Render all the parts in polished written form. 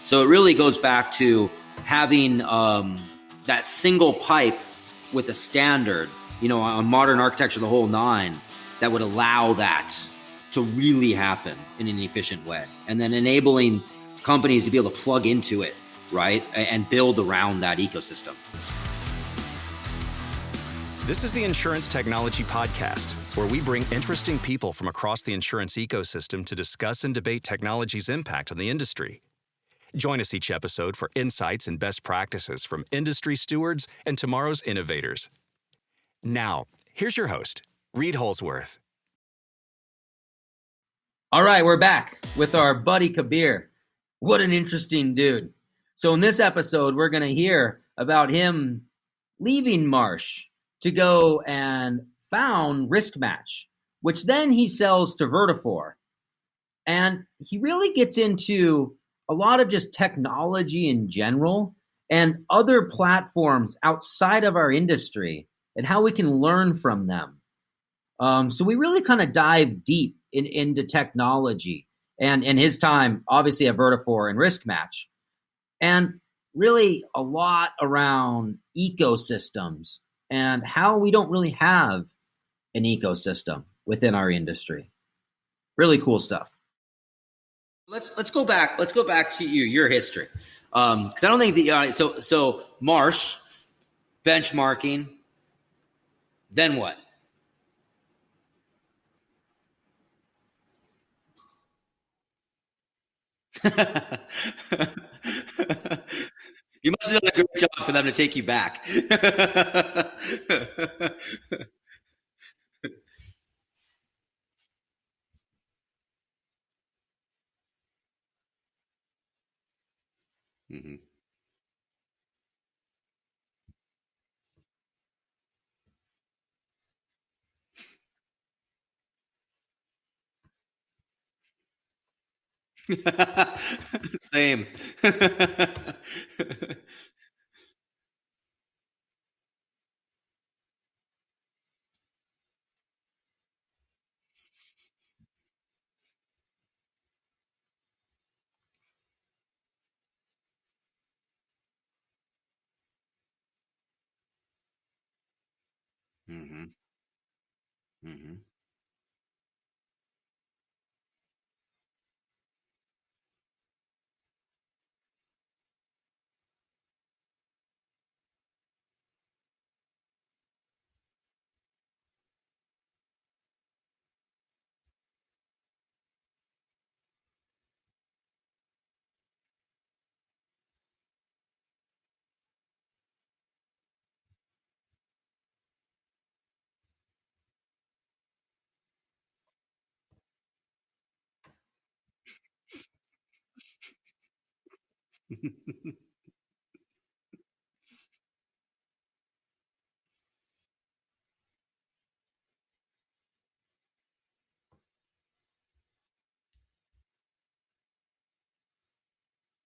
So it really goes back to having that single pipe with a standard, on modern architecture, the whole nine, that would allow that to really happen in an efficient way. And then enabling companies to be able to plug into it, right? And build around that ecosystem. This is the Insurance Technology Podcast, where we bring interesting people from across the insurance ecosystem to discuss and debate technology's impact on the industry. Join us each episode for insights and best practices from industry stewards and tomorrow's innovators. Now, here's your host, Reid Holsworth. All right, we're back with our buddy Kabir. What an interesting dude. So in this episode, we're going to hear about him leaving Marsh to go and found RiskMatch, which then he sells to Vertafore. And he really gets into a lot of just technology in general and other platforms outside of our industry and how we can learn from them. So we really kind of dive deep into technology and his time, obviously, at Vertafore and RiskMatch, and really a lot around ecosystems and how we don't really have an ecosystem within our industry. Really cool stuff. Let's go back. Let's go back to your history, because I don't think that so Marsh, benchmarking. Then what? You must have done a great job for them to take you back. Mm-hmm. Same. Mm-hmm. Mm-hmm.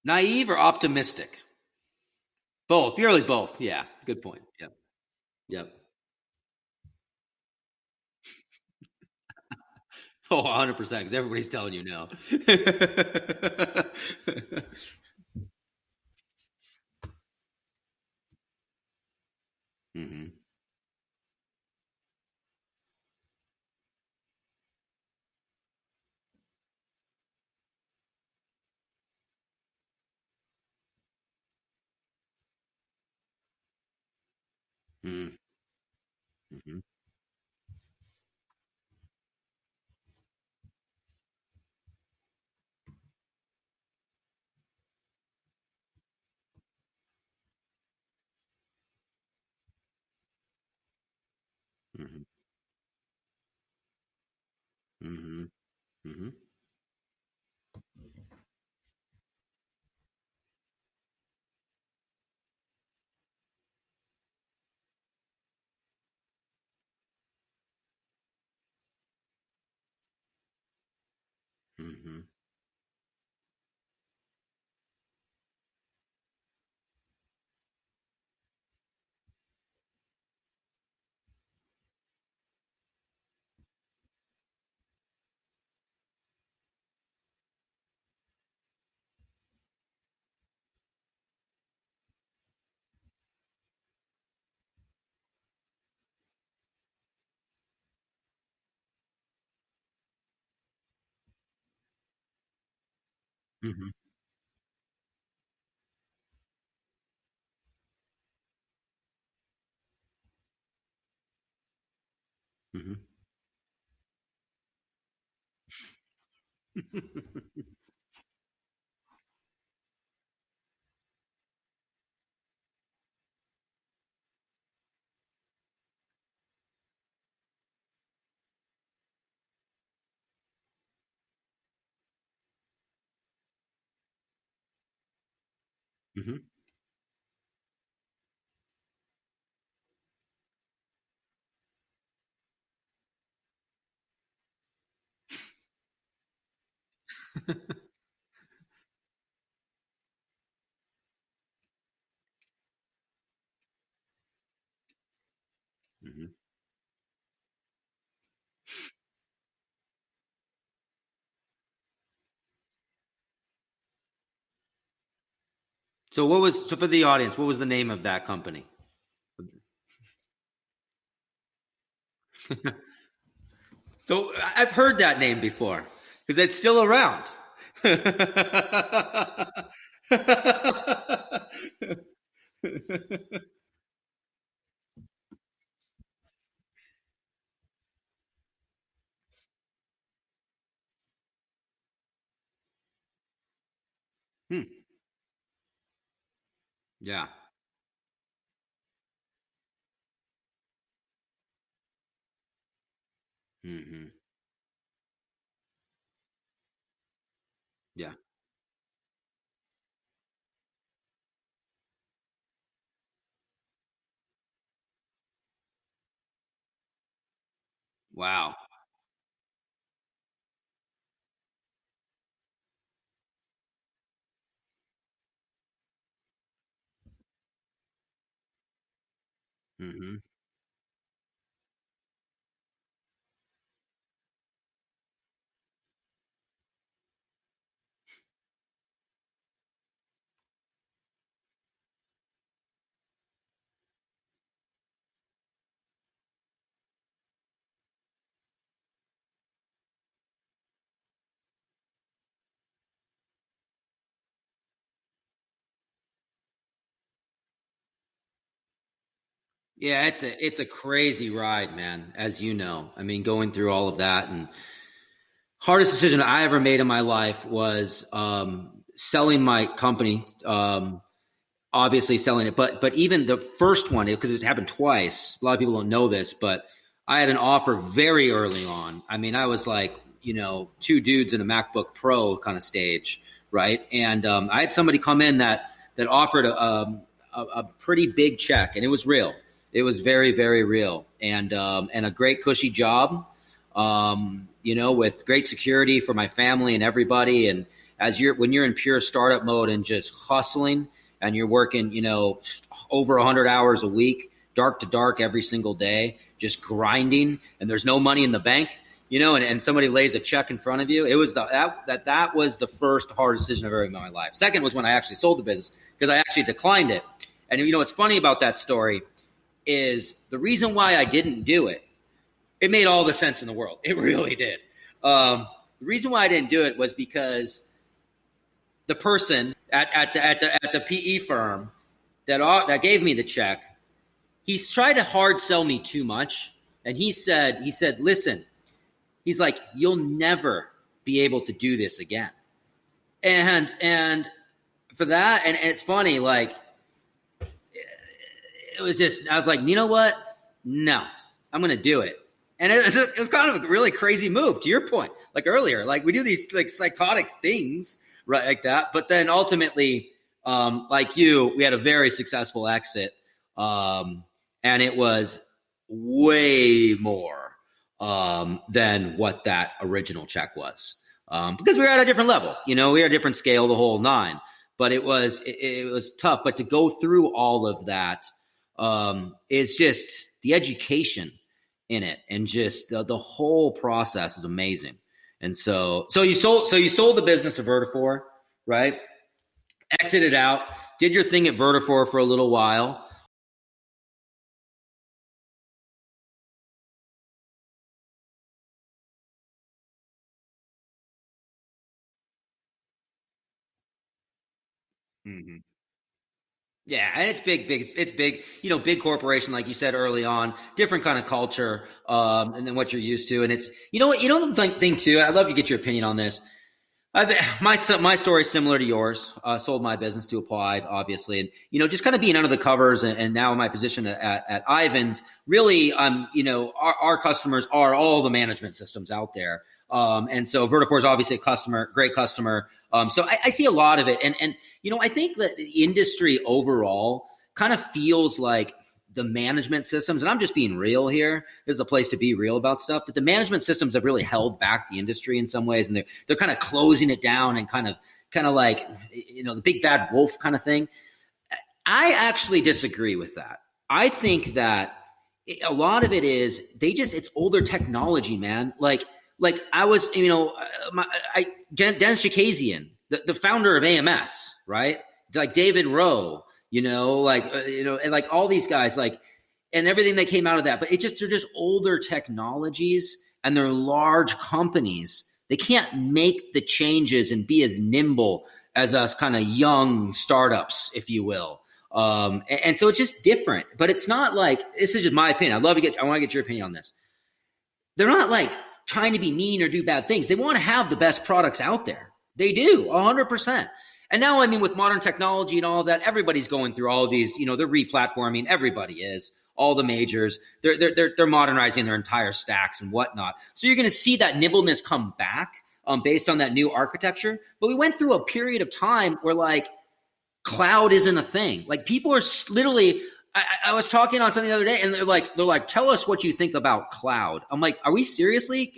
Naive or optimistic? Both. Purely both. Yeah. Good point. Yep. Yep. Oh, 100%, because everybody's telling you no. Mm-hmm. Mm-hmm. Mm-hmm. Mm-hmm. Mm-hmm. Mm-hmm. Hmm. Hmm. Hmm. Hmm. So for the audience, what was the name of that company? So I've heard that name before because it's still around. Hmm. Yeah. Hmm. Yeah. Wow. Hmm. Yeah, it's a crazy ride, man. As you know, I mean, going through all of that, and hardest decision I ever made in my life was selling my company. Obviously selling it, but even the first one, because it happened twice. A lot of people don't know this, but I had an offer very early on. I mean, I was like, two dudes in a MacBook Pro kind of stage, right? And I had somebody come in that offered a pretty big check, and it was real. It was very, very real, and a great cushy job, with great security for my family and everybody. And when you're in pure startup mode and just hustling, and you're working, over 100 hours a week, dark to dark every single day, just grinding, and there's no money in the bank, and somebody lays a check in front of you. It was that was the first hard decision I've ever made in my life. Second was when I actually sold the business because I actually declined it. And what's funny about that story is the reason why I didn't do it. It made all the sense in the world. It really did. The reason why I didn't do it was because the person at the PE firm that gave me the check, he's tried to hard sell me too much, and he said, listen, he's like, you'll never be able to do this again, and for that, and it's funny, like it was just, I was like, you know what? No, I'm gonna do it. And it was kind of a really crazy move, to your point, like earlier. Like we do these like psychotic things, right, like that. But then ultimately, like we had a very successful exit, and it was way more than what that original check was, because we were at a different level. We were at a different scale, the whole nine. But it was tough. But to go through all of that is just the education in it, and just the whole process is amazing. And so you sold the business to Vertifor, right? Exited out, did your thing at Vertifor for a little while. Mhm. Yeah, and it's big, big. It's big. Big corporation, like you said early on, different kind of culture, and then what you're used to. And it's what the thing too. I'd love to get your opinion on this. My story is similar to yours. Sold my business to Applied, obviously, and just kind of being under the covers, and now in my position at Ivans, really, our customers are all the management systems out there, and so Vertafore is obviously a customer, great customer. So I see a lot of it, and I think that the industry overall kind of feels like the management systems, and I'm just being real here. This is a place to be real about stuff. That the management systems have really held back the industry in some ways, and they're kind of closing it down and kind of like the big bad wolf kind of thing. I actually disagree with that. I think that a lot of it is it's older technology, man. Like I was, Dennis Shakazian, the founder of AMS, right? Like David Rowe, and like all these guys, like, and everything that came out of that. But they're just older technologies, and they're large companies. They can't make the changes and be as nimble as us kind of young startups, if you will. And so it's just different. But it's not like, this is just my opinion. I want to get your opinion on this. They're not like trying to be mean or do bad things. They want to have the best products out there. They do, 100%. And now, I mean, with modern technology and all of that, everybody's going through all of these, they're replatforming. Everybody is. All the majors, they're modernizing their entire stacks and whatnot. So you're going to see that nimbleness come back based on that new architecture. But we went through a period of time where like cloud isn't a thing. Like people are literally. I was talking on something the other day, and they're like, tell us what you think about cloud. I'm like, are you seriously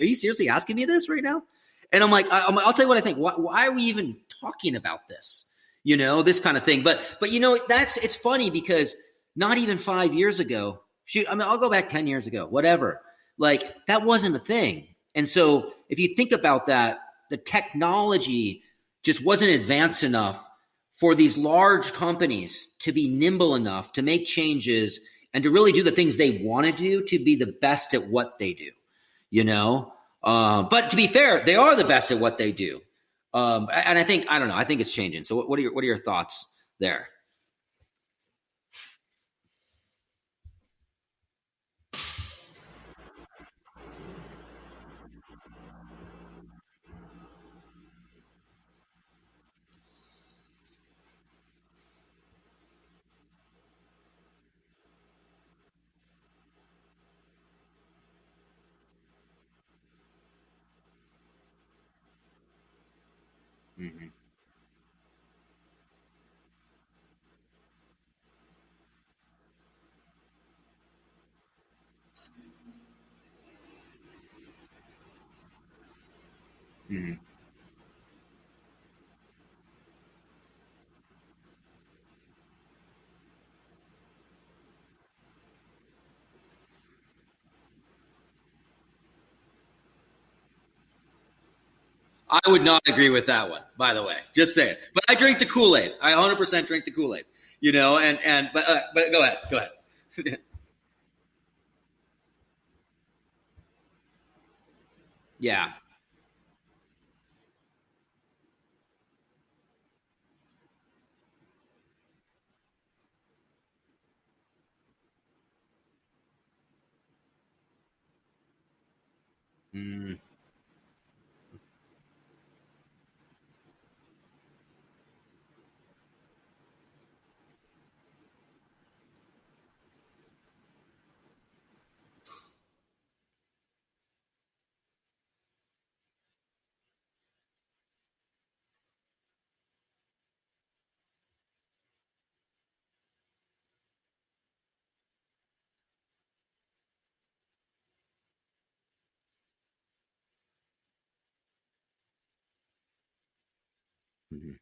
asking me this right now? And I'm like, I'll tell you what I think. Why are we even talking about this? This kind of thing. But it's funny because not even 5 years ago, I'll go back 10 years ago, whatever. Like that wasn't a thing. And so if you think about that, the technology just wasn't advanced enough for these large companies to be nimble enough to make changes and to really do the things they want to do to be the best at what they do, But to be fair, they are the best at what they do. And I think it's changing. So what are your thoughts there? Mm-hmm. Mm-hmm. I would not agree with that one, by the way. Just say it. But I drink the Kool-Aid. I 100% drink the Kool-Aid. But go ahead. Go ahead. Yeah. Mm, mhm.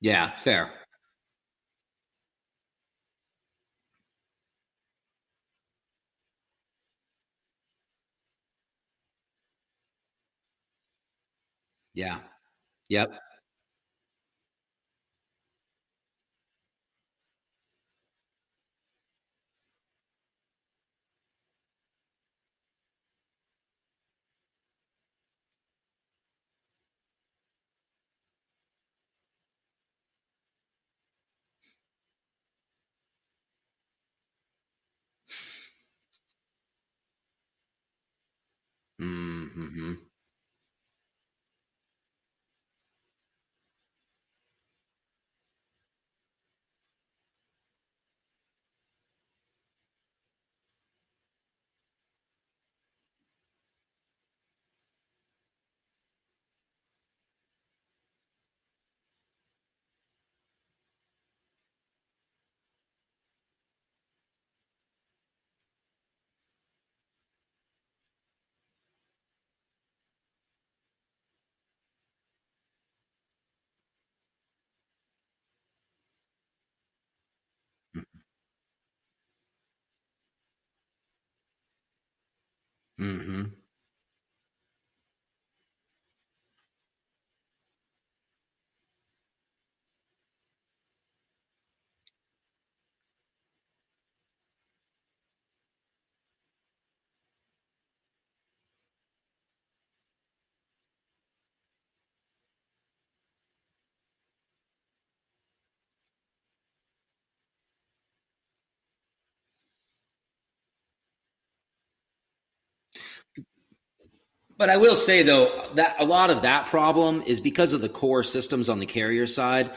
Yeah, fair. Yeah. Yep. Mm-hmm. Mm-hmm. But I will say though that a lot of that problem is because of the core systems on the carrier side.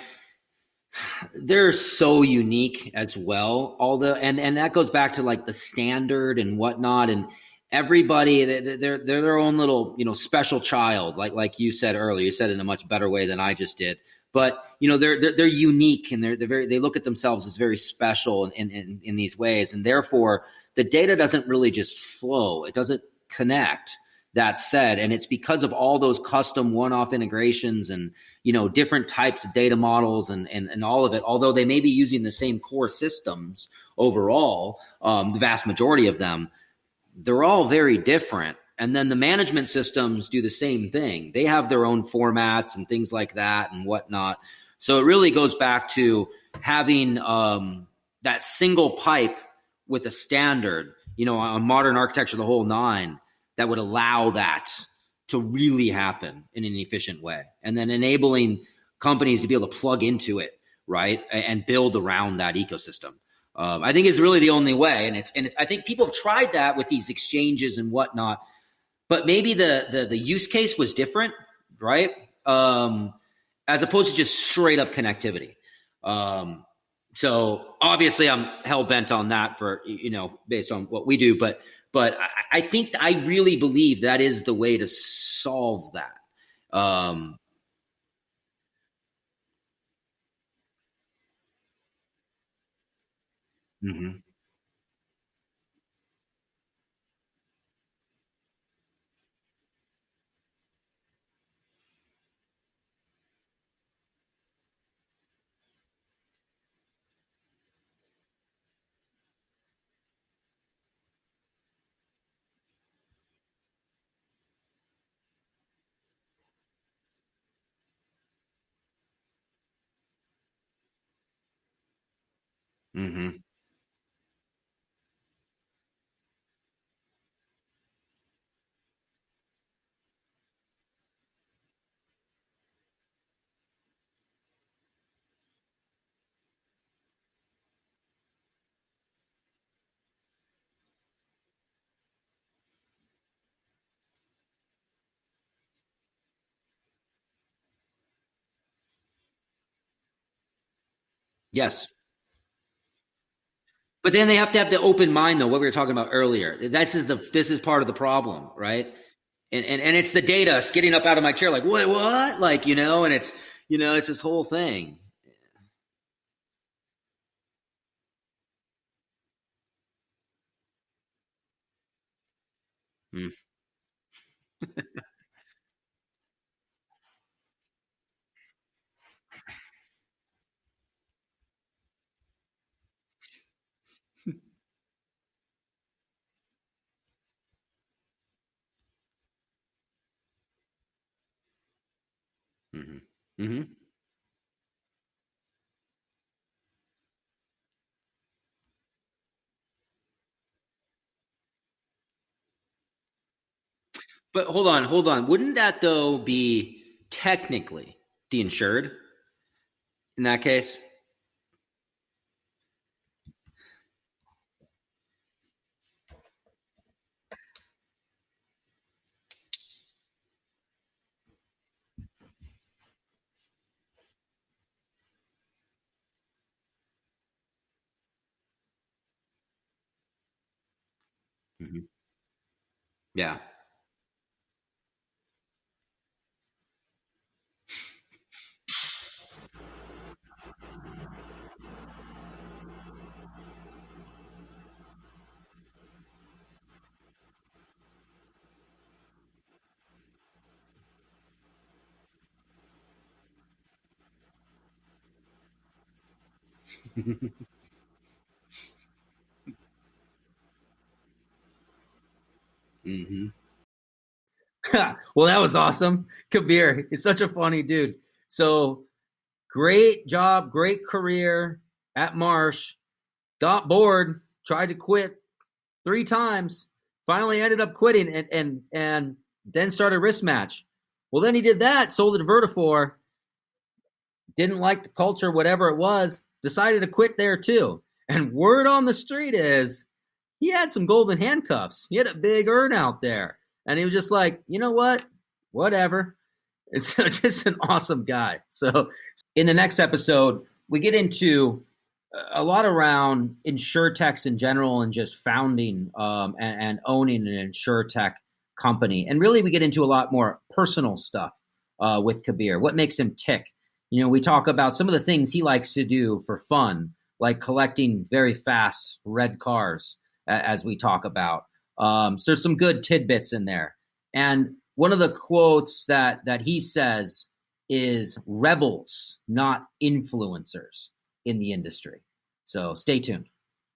They're so unique as well. Although, and that goes back to like the standard and whatnot, and everybody they're their own little special child. Like you said earlier, you said it in a much better way than I just did. But they're unique, and they look at themselves as very special in these ways, and therefore the data doesn't really just flow. It doesn't connect. That said, and it's because of all those custom one-off integrations and different types of data models and all of it, although they may be using the same core systems overall, the vast majority of them, they're all very different. And then the management systems do the same thing. They have their own formats and things like that and whatnot. So it really goes back to having that single pipe with a standard, a modern architecture, the whole nine, that would allow that to really happen in an efficient way, and then enabling companies to be able to plug into it, right, and build around that ecosystem. I think is really the only way, and it's. I think people have tried that with these exchanges and whatnot, but maybe the use case was different, right? As opposed to just straight up connectivity. So obviously, I'm hell bent on that for based on what we do, but I think I really believe that is the way to solve that. Mhm, mhm. Yes, but then they have to have the open mind, though. What we were talking about earlier. This is part of the problem, right? And it's the data. It's getting up out of my chair, like what, like and it's this whole thing. Mm, mhm, mhm. But hold on. Wouldn't that though be technically the insured in that case? Mm-hmm. Yeah. Mm-hmm. Well, that was awesome. Kabir is such a funny dude. So great job, great career at Marsh. Got bored, tried to quit 3 times. Finally ended up quitting and then started RiskMatch. Well, then he did that, sold it to Vertifor. Didn't like the culture, whatever it was. Decided to quit there too. And word on the street is he had some golden handcuffs. He had a big earn out there. And he was just like, you know what? Whatever. It's just an awesome guy. So in the next episode, we get into a lot around insurtechs in general and just founding and owning an insurtech company. And really, we get into a lot more personal stuff with Kabir. What makes him tick? You know, we talk about some of the things he likes to do for fun, like collecting very fast red cars, as we talk about. So there's some good tidbits in there. And one of the quotes that he says is rebels, not influencers in the industry. So stay tuned.